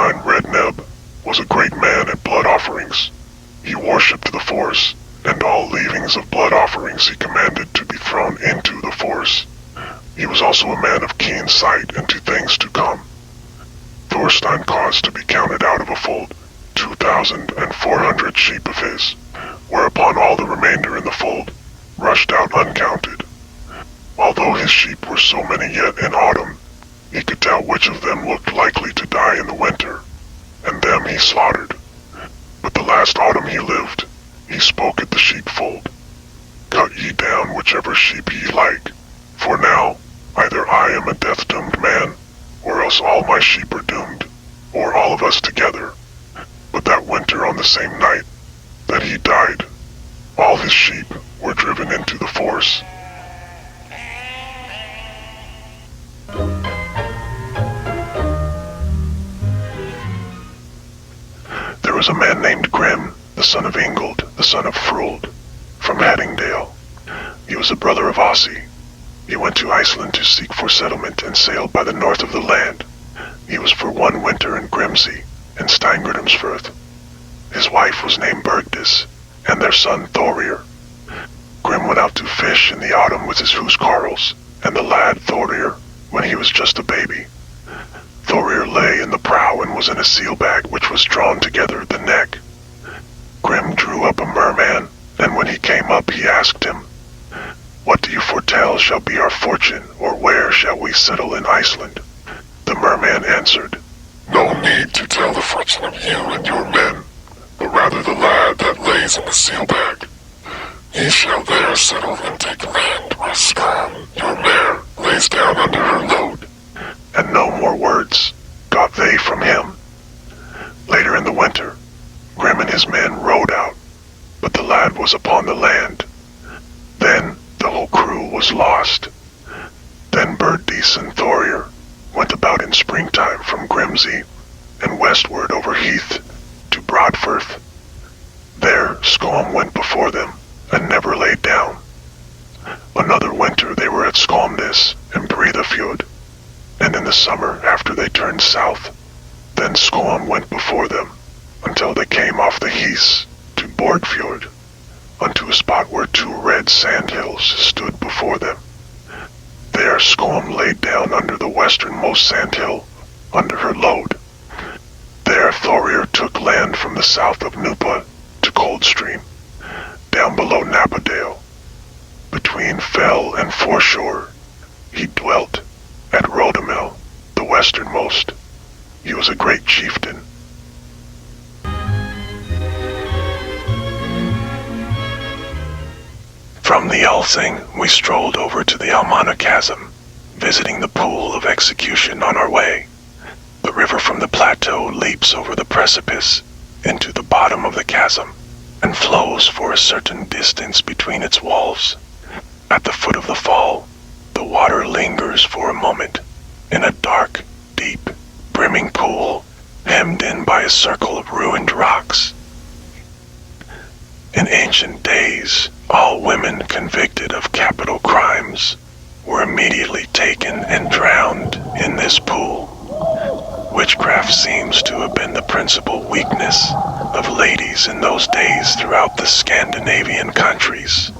Thorstein Red Neb was a great man at blood offerings. He worshipped the force, and all leavings of blood offerings he commanded to be thrown into the force. He was also a man of keen sight into things to come. Thorstein caused to be counted out of a fold 2,400 sheep of his, whereupon all the remainder in the fold rushed out uncounted. Although his sheep were so many yet in autumn, he could tell which of them looked likely to die in the winter, and them he slaughtered. But the last autumn he lived, he spoke at the sheepfold, "Cut ye down whichever sheep ye like, for now either I am a death-doomed man, or else all my sheep are doomed, or all of us together." But that winter, on the same night that he died, all his sheep were driven into the force. There was a man named Grim, the son of Ingold, the son of Fruld, from Haddingdale. He was a brother of Ossi. He went to Iceland to seek for settlement and sailed by the north of the land. He was for one winter in Grimsey and Steingrimsfirth. His wife was named Bergdis, and their son Thorir. Grim went out to fish in the autumn with his huskarls, and the lad Thorir when he was just a baby. Thorir lay in the prow and was in a seal bag which was drawn together at the neck. Grim drew up a merman, and when he came up he asked him, "What do you foretell shall be our fortune, or where shall we settle in Iceland?" The merman answered, "No need to tell the fortune of you and your men, but rather the lad that lays in the seal bag. He shall there settle and take land where Skam, your mare, lays down under her load." And no more words got they from him. Later in the winter, Grim and his men rowed out, but the lad was upon the land. Then the whole crew was lost. Then Bergdis and Thorir went about in springtime from Grimsey and westward over heath to Broadfirth. There Skam went before them and never laid down. Another winter they were at Skamnes and Breidafjord, and in the summer after they turned south, then Skam went before them until they came off the heaths to Borgfjord, unto a spot where two red sandhills stood before them. There Skam laid down under the westernmost sandhill, under her load. There Thorir took land from the south of Nupa to Coldstream, down below Napadale. Between Fell and Foreshore he dwelt, at Rodamel, the westernmost. He was a great chieftain. From the Althing, we strolled over to the Almana Chasm, visiting the pool of execution on our way. The river from the plateau leaps over the precipice into the bottom of the chasm, and flows for a certain distance between its walls. At the foot of the fall, the water lingers for a moment in a dark, deep, brimming pool, hemmed in by a circle of ruined rocks. In ancient days, all women convicted of capital crimes were immediately taken and drowned in this pool. Witchcraft seems to have been the principal weakness of ladies in those days throughout the Scandinavian countries.